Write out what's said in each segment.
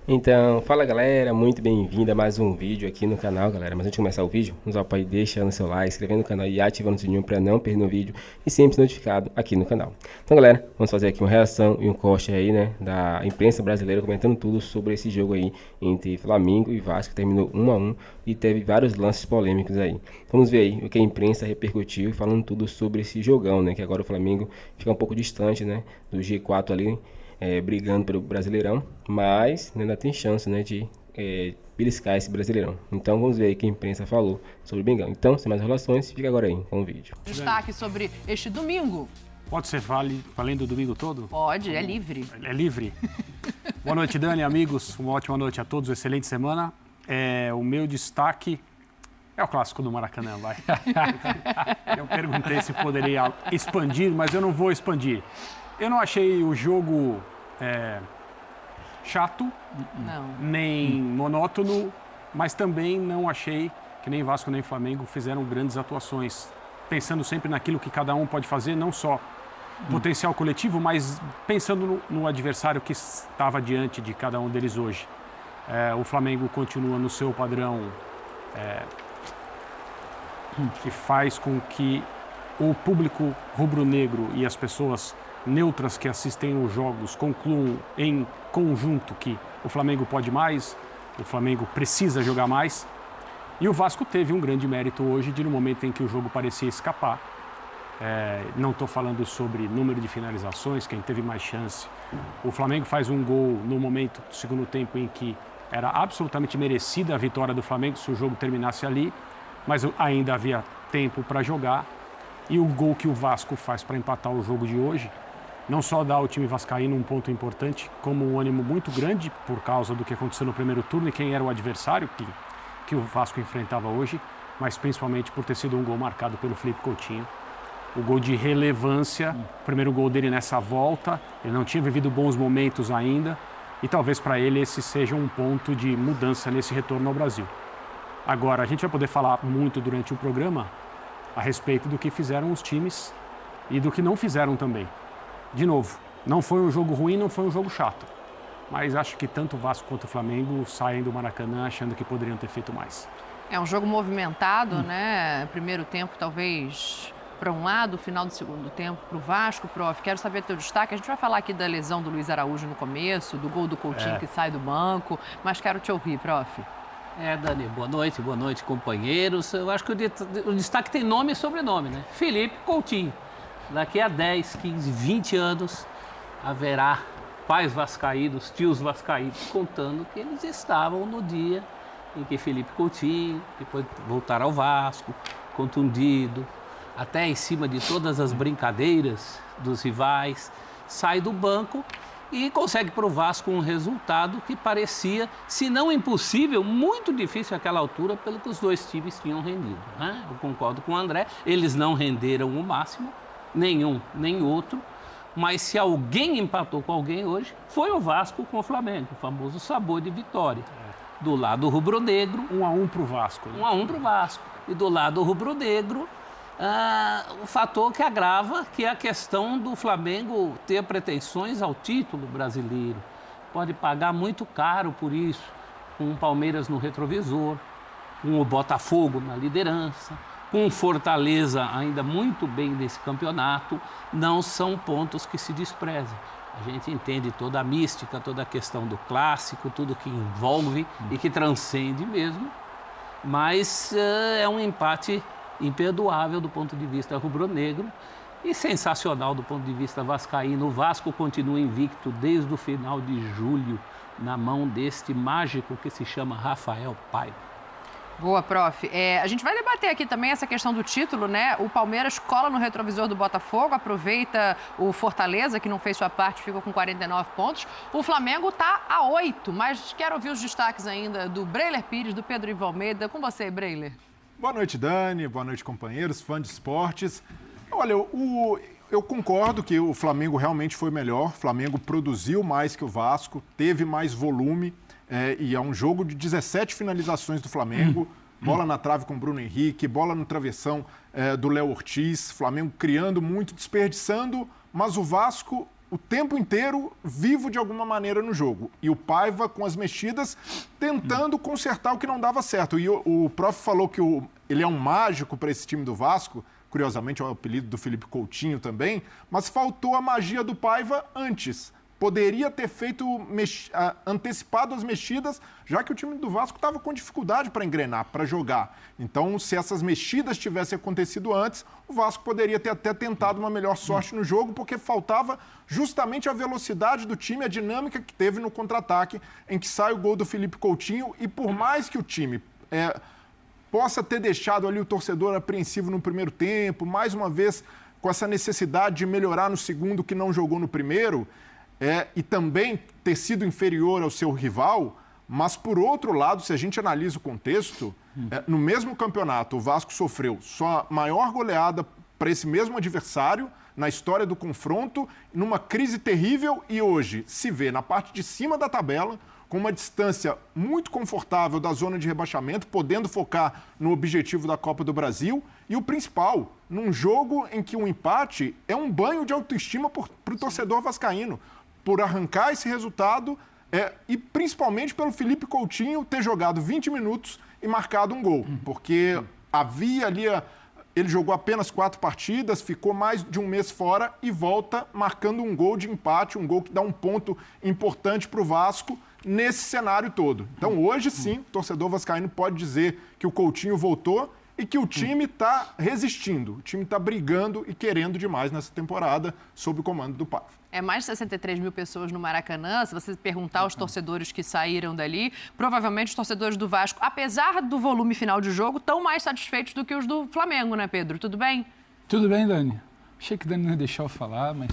Então, fala galera, muito bem-vindo a mais um vídeo aqui no canal, galera. Mas antes de começar o vídeo, nos apoie deixando seu like, inscrevendo no canal e ativando o sininho para não perder um vídeo e sempre ser notificado aqui no canal. Então, galera, vamos fazer aqui uma reação e um corte aí, né, da imprensa brasileira comentando tudo sobre esse jogo aí entre Flamengo e Vasco, que terminou 1-1 e teve vários lances polêmicos aí. Vamos ver aí o que a imprensa repercutiu, falando tudo sobre esse jogão, né, que agora o Flamengo fica um pouco distante, né, do G4 ali. Brigando pelo Brasileirão, mas ainda tem chance, né, de beliscar esse Brasileirão. Então vamos ver aí o que a imprensa falou sobre o Bengão. Então, sem mais enrolações, fica agora aí com o vídeo. Destaque sobre este domingo. Pode ser valendo o domingo todo? Pode, é livre. É livre. Boa noite, Dani, amigos. Uma ótima noite a todos, excelente semana. O meu destaque é o clássico do Maracanã, vai. Eu perguntei se poderia expandir, mas eu não vou expandir. Eu não achei o jogo chato, nem monótono, mas também não achei que nem Vasco nem Flamengo fizeram grandes atuações. Pensando sempre naquilo que cada um pode fazer, não só potencial coletivo, mas pensando no adversário que estava diante de cada um deles hoje. O Flamengo continua no seu padrão que faz com que o público rubro-negro e as pessoas neutras que assistem os jogos concluam em conjunto que o Flamengo pode mais, o Flamengo precisa jogar mais. E o Vasco teve um grande mérito hoje de, no momento em que o jogo parecia escapar, não estou falando sobre número de finalizações, quem teve mais chance. O Flamengo faz um gol no momento do segundo tempo em que era absolutamente merecida a vitória do Flamengo se o jogo terminasse ali, mas ainda havia tempo para jogar. E o gol que o Vasco faz para empatar o jogo de hoje não só dá ao time vascaíno um ponto importante, como um ânimo muito grande por causa do que aconteceu no primeiro turno e quem era o adversário que o Vasco enfrentava hoje, mas principalmente por ter sido um gol marcado pelo Felipe Coutinho. O gol de relevância, o primeiro gol dele nessa volta, ele não tinha vivido bons momentos ainda e talvez para ele esse seja um ponto de mudança nesse retorno ao Brasil. Agora, a gente vai poder falar muito durante o programa a respeito do que fizeram os times e do que não fizeram também. De novo, não foi um jogo ruim, não foi um jogo chato. Mas acho que tanto o Vasco quanto o Flamengo saem do Maracanã achando que poderiam ter feito mais. É um jogo movimentado, né? Primeiro tempo, talvez, para um lado, final do segundo tempo para o Vasco. Prof, quero saber teu destaque. A gente vai falar aqui da lesão do Luiz Araújo no começo, do gol do Coutinho que sai do banco, mas quero te ouvir, prof. Dani, boa noite, companheiros. Eu acho que o destaque tem nome e sobrenome, né? Felipe Coutinho. Daqui a 10, 15, 20 anos, haverá pais vascaínos, tios vascaínos, contando que eles estavam no dia em que Felipe Coutinho, depois voltar ao Vasco, contundido, até em cima de todas as brincadeiras dos rivais, sai do banco e consegue para o Vasco um resultado que parecia, se não impossível, muito difícil àquela altura, pelo que os dois times tinham rendido, né? Eu concordo com o André, eles não renderam o máximo, nenhum, nem outro, mas se alguém empatou com alguém hoje, foi o Vasco com o Flamengo, o famoso sabor de vitória. Do lado rubro-negro... 1-1 para o Vasco. Né? 1-1 para o Vasco. E do lado rubro-negro, o fator que agrava, que é a questão do Flamengo ter pretensões ao título brasileiro. Pode pagar muito caro por isso, com o Palmeiras no retrovisor, com o Botafogo na liderança, com Fortaleza ainda muito bem nesse campeonato, não são pontos que se desprezam. A gente entende toda a mística, toda a questão do clássico, tudo que envolve e que transcende mesmo, mas é um empate imperdoável do ponto de vista rubro-negro e sensacional do ponto de vista vascaíno. O Vasco continua invicto desde o final de julho, na mão deste mágico que se chama Rafael Paiva. Boa, prof. A gente vai debater aqui também essa questão do título, né? O Palmeiras cola no retrovisor do Botafogo, aproveita o Fortaleza, que não fez sua parte, ficou com 49 pontos. O Flamengo está a 8, mas quero ouvir os destaques ainda do Breiler Pires, do Pedro Ivo Almeida. Com você, Breiler. Boa noite, Dani. Boa noite, companheiros, fãs de esportes. Olha, eu concordo que o Flamengo realmente foi melhor. O Flamengo produziu mais que o Vasco, teve mais volume. E é um jogo de 17 finalizações do Flamengo, bola na trave com o Bruno Henrique, bola no travessão do Léo Ortiz, Flamengo criando muito, desperdiçando, mas o Vasco o tempo inteiro vivo de alguma maneira no jogo. E o Paiva, com as mexidas, tentando consertar o que não dava certo. E o prof falou que ele é um mágico para esse time do Vasco, curiosamente é o apelido do Felipe Coutinho também, mas faltou a magia do Paiva antes. Poderia ter feito, antecipado as mexidas, já que o time do Vasco estava com dificuldade para engrenar, para jogar. Então, se essas mexidas tivessem acontecido antes, o Vasco poderia ter até tentado uma melhor sorte no jogo, porque faltava justamente a velocidade do time, a dinâmica que teve no contra-ataque, em que sai o gol do Felipe Coutinho, e por mais que o time possa ter deixado ali o torcedor apreensivo no primeiro tempo, mais uma vez com essa necessidade de melhorar no segundo que não jogou no primeiro, e também ter sido inferior ao seu rival, mas, por outro lado, se a gente analisa o contexto, no mesmo campeonato, o Vasco sofreu sua maior goleada para esse mesmo adversário na história do confronto, numa crise terrível, e hoje se vê na parte de cima da tabela, com uma distância muito confortável da zona de rebaixamento, podendo focar no objetivo da Copa do Brasil, e o principal, num jogo em que um empate é um banho de autoestima para o torcedor vascaíno, por arrancar esse resultado e principalmente pelo Felipe Coutinho ter jogado 20 minutos e marcado um gol. Porque havia ali... Ele jogou apenas 4 partidas, ficou mais de um mês fora e volta marcando um gol de empate, um gol que dá um ponto importante para o Vasco nesse cenário todo. Então, hoje sim, o torcedor vascaíno pode dizer que o Coutinho voltou e que o time está resistindo, o time está brigando e querendo demais nessa temporada sob o comando do Paiva. É mais de 63 mil pessoas no Maracanã. Se você perguntar aos torcedores que saíram dali, provavelmente os torcedores do Vasco, apesar do volume final de jogo, estão mais satisfeitos do que os do Flamengo, né, Pedro? Tudo bem? Tudo bem, Dani. Achei que o Dani não ia deixar eu falar, mas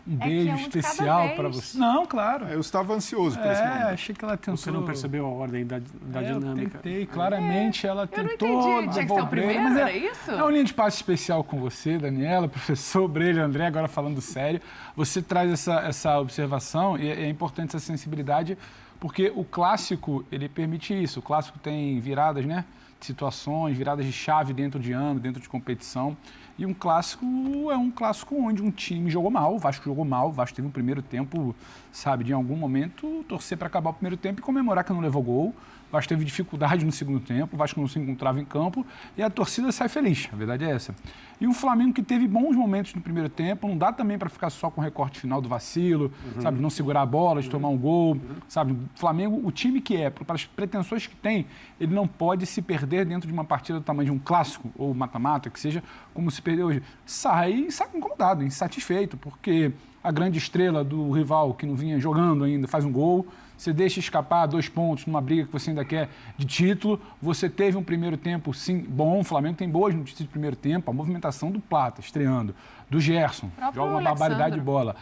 um beijo especial para você. Não, claro. Eu estava ansioso por esse momento. Achei que ela tentou... Você não percebeu a ordem da dinâmica? Eu tentei, claramente ela tentou... Eu não entendi, tinha que ser o primeiro, mas era isso? É uma linha de passe especial com você, Daniela, professor Breilha, André, agora falando sério. Você traz essa observação e é importante essa sensibilidade, porque o clássico, ele permite isso. O clássico tem viradas, né? Situações, viradas de chave dentro de ano, dentro de competição. E um clássico é um clássico onde um time jogou mal, o Vasco jogou mal, o Vasco teve um primeiro tempo, sabe, de em algum momento torcer para acabar o primeiro tempo e comemorar que não levou gol. O Vasco teve dificuldade no segundo tempo, o Vasco não se encontrava em campo e a torcida sai feliz, a verdade é essa. E um Flamengo que teve bons momentos no primeiro tempo, não dá também para ficar só com o recorte final do vacilo, sabe, de não segurar a bola, de tomar um gol, sabe. O Flamengo, o time que é, para as pretensões que tem, ele não pode se perder dentro de uma partida do tamanho de um clássico ou mata-mata, que seja como se perdeu hoje. Sai incomodado, insatisfeito, porque a grande estrela do rival que não vinha jogando ainda faz um gol, você deixa escapar 2 pontos numa briga que você ainda quer de título, você teve um primeiro tempo, sim, bom, o Flamengo tem boas notícias de primeiro tempo, a movimentação do Plata, estreando, do Gerson, joga uma barbaridade de bola.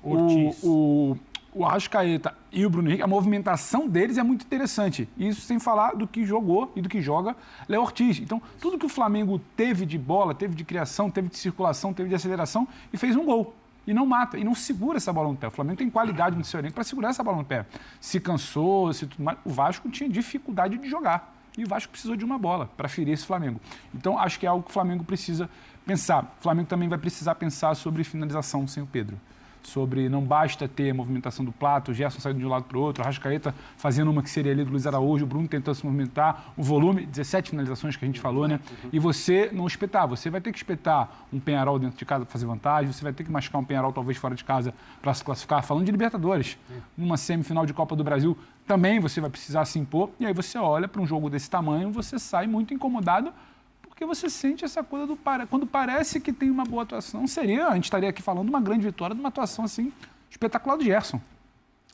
O Arrascaeta e o Bruno Henrique, a movimentação deles é muito interessante. Isso sem falar do que jogou e do que joga Léo Ortiz. Então, tudo que o Flamengo teve de bola, teve de criação, teve de circulação, teve de aceleração e fez um gol. E não mata, e não segura essa bola no pé. O Flamengo tem qualidade no seu elenco para segurar essa bola no pé. Se cansou, tudo mais. O Vasco tinha dificuldade de jogar. E o Vasco precisou de uma bola para ferir esse Flamengo. Então, acho que é algo que o Flamengo precisa pensar. O Flamengo também vai precisar pensar sobre finalização sem o Pedro. Sobre não basta ter a movimentação do Plata, o Gerson saindo de um lado para o outro, a Arrascaeta fazendo uma que seria ali do Luiz Araújo, o Bruno tentando se movimentar, o volume, 17 finalizações que a gente falou, né? E você não espetar, você vai ter que espetar um Peñarol dentro de casa para fazer vantagem, você vai ter que machucar um Peñarol talvez fora de casa para se classificar, falando de Libertadores. Numa semifinal de Copa do Brasil também você vai precisar se impor, e aí você olha para um jogo desse tamanho, você sai muito incomodado, porque você sente essa coisa do... Quando parece que tem uma boa atuação, a gente estaria aqui falando de uma grande vitória, de uma atuação assim espetacular do Gerson,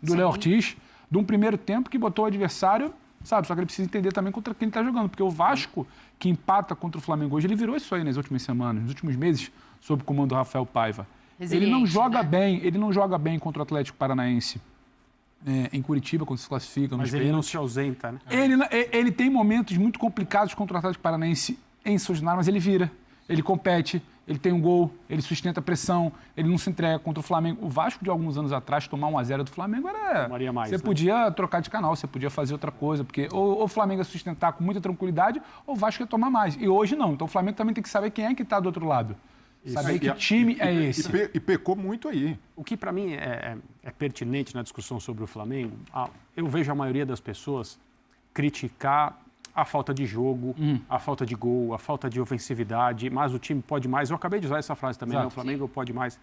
do Léo Ortiz, de um primeiro tempo que botou o adversário, sabe? Só que ele precisa entender também contra quem ele está jogando, porque o Vasco, que empata contra o Flamengo hoje, ele virou isso aí nas últimas semanas, nos últimos meses, sob o comando do Rafael Paiva. Ele não joga bem, ele não joga bem contra o Atlético Paranaense. Em Curitiba, quando se classifica. Mas ele não se ausenta, né? Ele tem momentos muito complicados contra o Atlético Paranaense em São Januário, mas ele vira, ele compete, ele tem um gol, ele sustenta a pressão, ele não se entrega contra o Flamengo. O Vasco, de alguns anos atrás, tomar 1-0 do Flamengo era... Você podia trocar de canal, você podia fazer outra coisa, porque ou o Flamengo ia sustentar com muita tranquilidade, ou o Vasco ia tomar mais. E hoje não. Então o Flamengo também tem que saber quem é que está do outro lado. Saber que time é esse. E pecou muito aí. O que para mim é pertinente na discussão sobre o Flamengo, eu vejo a maioria das pessoas criticar a falta de jogo, a falta de gol, a falta de ofensividade, mas o time pode mais. Eu acabei de usar essa frase também, né? O Flamengo pode mais.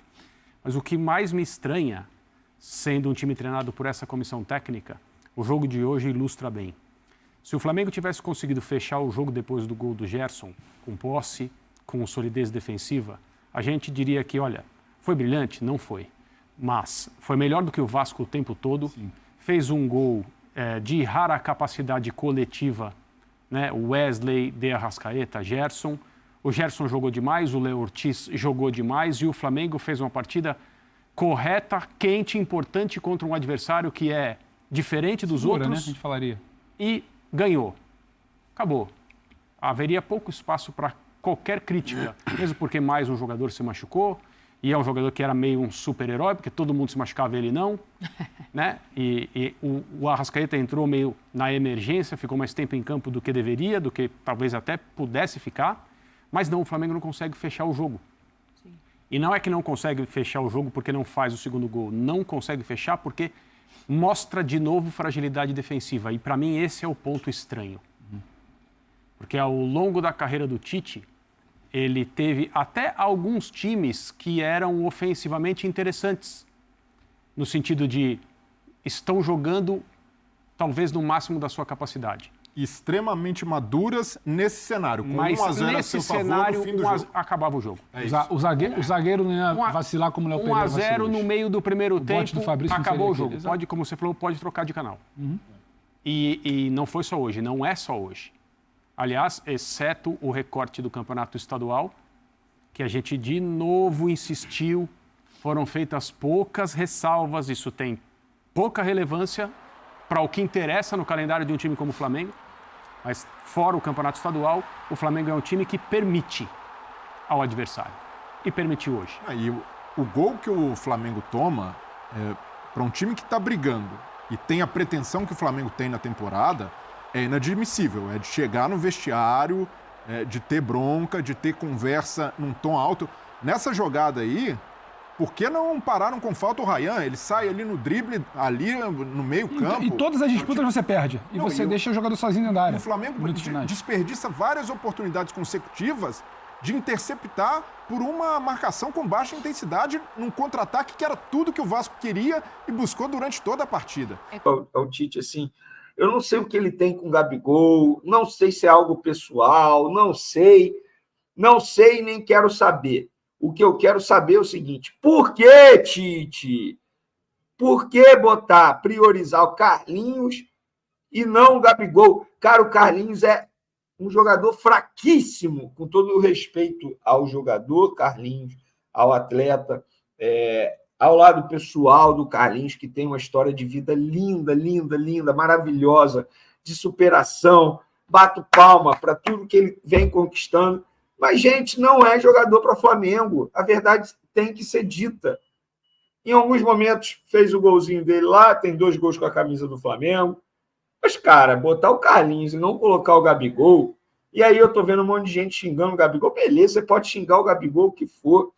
Mas o que mais me estranha, sendo um time treinado por essa comissão técnica, o jogo de hoje ilustra bem. Se o Flamengo tivesse conseguido fechar o jogo depois do gol do Gerson, com posse, com solidez defensiva, a gente diria que, olha, foi brilhante? Não foi. Mas foi melhor do que o Vasco o tempo todo. Sim. Fez um gol de rara capacidade coletiva, né? O Wesley, De Arrascaeta, Gerson. O Gerson jogou demais, o Léo Ortiz jogou demais e o Flamengo fez uma partida correta, quente, importante contra um adversário que é diferente dos outros. Né? A gente falaria. E ganhou. Acabou. Haveria pouco espaço para qualquer crítica, mesmo porque mais um jogador se machucou, e é um jogador que era meio um super-herói, porque todo mundo se machucava e ele não. Né? E o Arrascaeta entrou meio na emergência, ficou mais tempo em campo do que deveria, do que talvez até pudesse ficar, mas não, o Flamengo não consegue fechar o jogo. Sim. E não é que não consegue fechar o jogo porque não faz o segundo gol, não consegue fechar porque mostra de novo fragilidade defensiva, e para mim esse é o ponto estranho. Porque ao longo da carreira do Tite, ele teve até alguns times que eram ofensivamente interessantes, no sentido de estão jogando talvez no máximo da sua capacidade. Extremamente maduras nesse cenário. Com mas 1-0 nesse cenário, no fim do jogo. acabava o jogo. O zagueiro não ia vacilar como o Léo Pereira vacilou. 1-0 no meio do primeiro tempo, acabou o jogo. Exato. Pode, como você falou, pode trocar de canal. E não foi só hoje, não é só hoje. Aliás, exceto o recorte do campeonato estadual, que a gente de novo insistiu, foram feitas poucas ressalvas, isso tem pouca relevância para o que interessa no calendário de um time como o Flamengo, mas fora o campeonato estadual, o Flamengo é um time que permite ao adversário, e permitiu hoje. E o gol que o Flamengo toma, para um time que está brigando e tem a pretensão que o Flamengo tem na temporada, é inadmissível, é de chegar no vestiário, de ter bronca, de ter conversa num tom alto. Nessa jogada aí, por que não pararam com falta o Ryan? Ele sai ali no drible, ali no meio campo. E todas as disputas você perde. E você deixa o jogador sozinho dentro da área. O Flamengo desperdiça várias oportunidades consecutivas de interceptar por uma marcação com baixa intensidade num contra-ataque que era tudo que o Vasco queria e buscou durante toda a partida. O Tite, assim... Eu não sei o que ele tem com o Gabigol, não sei se é algo pessoal, não sei nem quero saber. O que eu quero saber é o seguinte: por que, Tite? Por que priorizar o Carlinhos e não o Gabigol? Cara, o Carlinhos é um jogador fraquíssimo, com todo o respeito ao jogador Carlinhos, ao atleta, ao lado pessoal do Carlinhos, que tem uma história de vida linda, linda, linda, maravilhosa, de superação. Bato palma para tudo que ele vem conquistando. Mas, gente, não é jogador para Flamengo. A verdade tem que ser dita. Em alguns momentos fez o golzinho dele lá, tem 2 gols com a camisa do Flamengo. Mas, cara, botar o Carlinhos e não colocar o Gabigol, e aí eu tô vendo um monte de gente xingando o Gabigol. Beleza, você pode xingar o Gabigol o que for,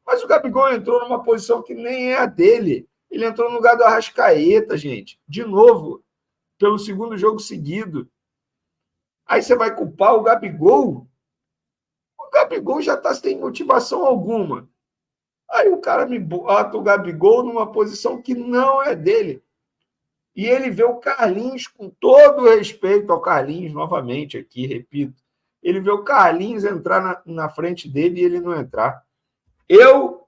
mas o Gabigol entrou numa posição que nem é a dele. Ele entrou no lugar do Arrascaeta, gente. De novo, pelo segundo jogo seguido. Aí você vai culpar o Gabigol? O Gabigol já está sem motivação alguma. Aí o cara me bota o Gabigol numa posição que não é dele. E ele vê o Carlinhos, com todo o respeito ao Carlinhos, novamente aqui, repito, ele vê o Carlinhos entrar na frente dele e ele não entrar. Eu,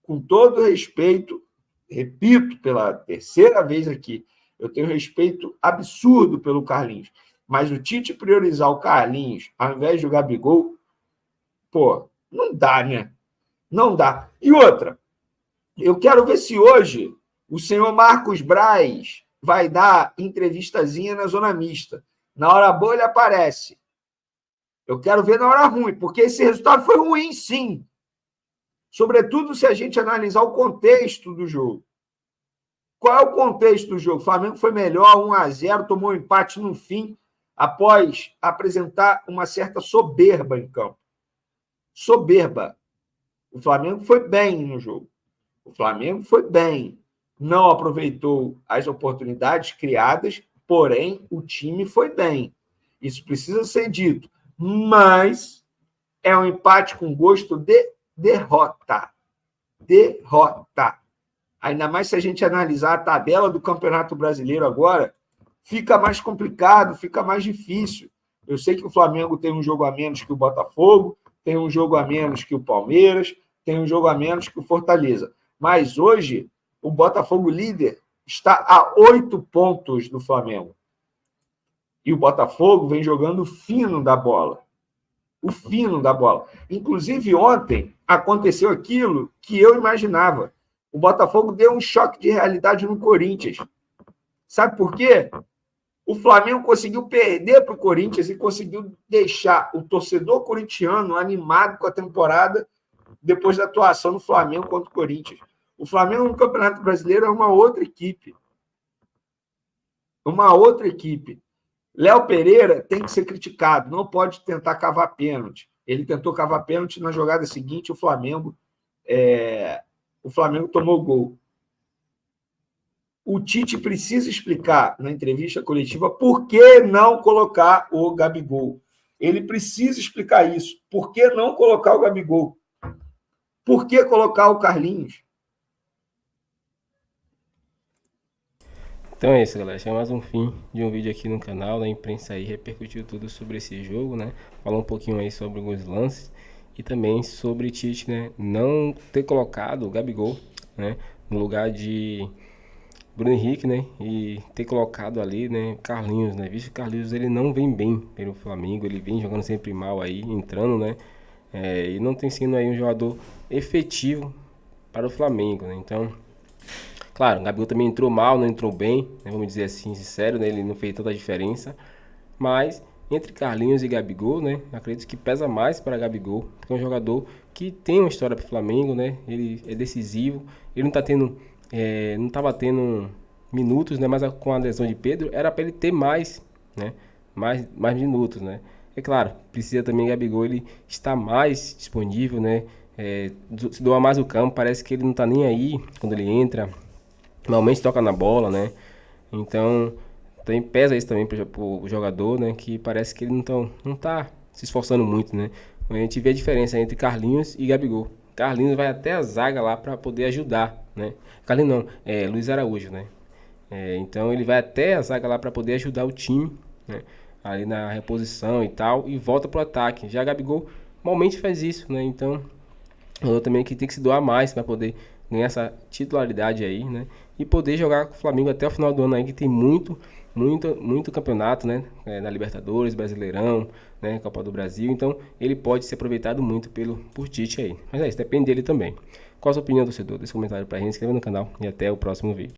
com todo respeito, repito pela terceira vez aqui, eu tenho respeito absurdo pelo Carlinhos, mas o Tite priorizar o Carlinhos ao invés do Gabigol, não dá, né? Não dá. E outra, eu quero ver se hoje o senhor Marcos Braz vai dar entrevistazinha na Zona Mista. Na hora boa ele aparece. Eu quero ver na hora ruim, porque esse resultado foi ruim, sim. Sobretudo se a gente analisar o contexto do jogo. Qual é o contexto do jogo? O Flamengo foi melhor, 1-0, tomou um empate no fim, após apresentar uma certa soberba em campo. Soberba. O Flamengo foi bem no jogo. O Flamengo foi bem. Não aproveitou as oportunidades criadas, porém, o time foi bem. Isso precisa ser dito. Mas é um empate com gosto de derrota. Derrota. Ainda mais se a gente analisar a tabela do Campeonato Brasileiro agora, fica mais complicado, fica mais difícil. Eu sei que o Flamengo tem um jogo a menos que o Botafogo, tem um jogo a menos que o Palmeiras, tem um jogo a menos que o Fortaleza. Mas hoje, o Botafogo líder está a 8 pontos do Flamengo. E o Botafogo vem jogando o fino da bola. O fino da bola. Inclusive, ontem aconteceu aquilo que eu imaginava. O Botafogo deu um choque de realidade no Corinthians. Sabe por quê? O Flamengo conseguiu perder para o Corinthians e conseguiu deixar o torcedor corintiano animado com a temporada depois da atuação do Flamengo contra o Corinthians. O Flamengo no Campeonato Brasileiro é uma outra equipe. Uma outra equipe. Léo Pereira tem que ser criticado, não pode tentar cavar pênalti. Ele tentou cavar pênalti na jogada seguinte, o Flamengo tomou gol. O Tite precisa explicar na entrevista coletiva por que não colocar o Gabigol. Ele precisa explicar isso. Por que não colocar o Gabigol? Por que colocar o Carlinhos? Então é isso, galera. Chega mais um fim de um vídeo aqui no canal. A imprensa aí repercutiu tudo sobre esse jogo, né? Falou um pouquinho aí sobre alguns lances e também sobre Tite, né? Não ter colocado o Gabigol, né? No lugar de Bruno Henrique, né? E ter colocado ali, né? Carlinhos, né? Visto que o Carlinhos ele não vem bem pelo Flamengo, ele vem jogando sempre mal aí, entrando, né? E não tem sido aí um jogador efetivo para o Flamengo, né? Então, claro, o Gabigol também entrou mal, não entrou bem, né? Vamos dizer assim, sincero, né? Ele não fez tanta diferença. Mas entre Carlinhos e Gabigol, né? Acredito que pesa mais para Gabigol, porque é um jogador que tem uma história para o Flamengo, né? Ele é decisivo, ele não tá tendo, não estava tendo minutos, né? Mas com a lesão de Pedro era para ele ter mais, né? Mais minutos, né? É claro, precisa também Gabigol ele estar mais disponível, né? Se doar mais o campo, parece que ele não tá nem aí quando ele entra. Normalmente toca na bola, né? Então, tem pesa isso também pro jogador, né? Que parece que ele não tá se esforçando muito, né? A gente vê a diferença entre Carlinhos e Gabigol. Carlinhos vai até a zaga lá para poder ajudar, né? Carlinhos não, Luiz Araújo, né? Então, ele vai até a zaga lá para poder ajudar o time, né? Ali na reposição e tal, e volta pro ataque. Já Gabigol normalmente faz isso, né? Então, eu também que tem que se doar mais para poder ganhar essa titularidade aí, né? E poder jogar com o Flamengo até o final do ano aí, que tem muito campeonato, né? Na Libertadores, Brasileirão, né? Copa do Brasil. Então, ele pode ser aproveitado muito por Tite aí. Mas é isso, depende dele também. Qual a sua opinião, torcedor? Deixa um comentário pra gente, inscreva no canal e até o próximo vídeo.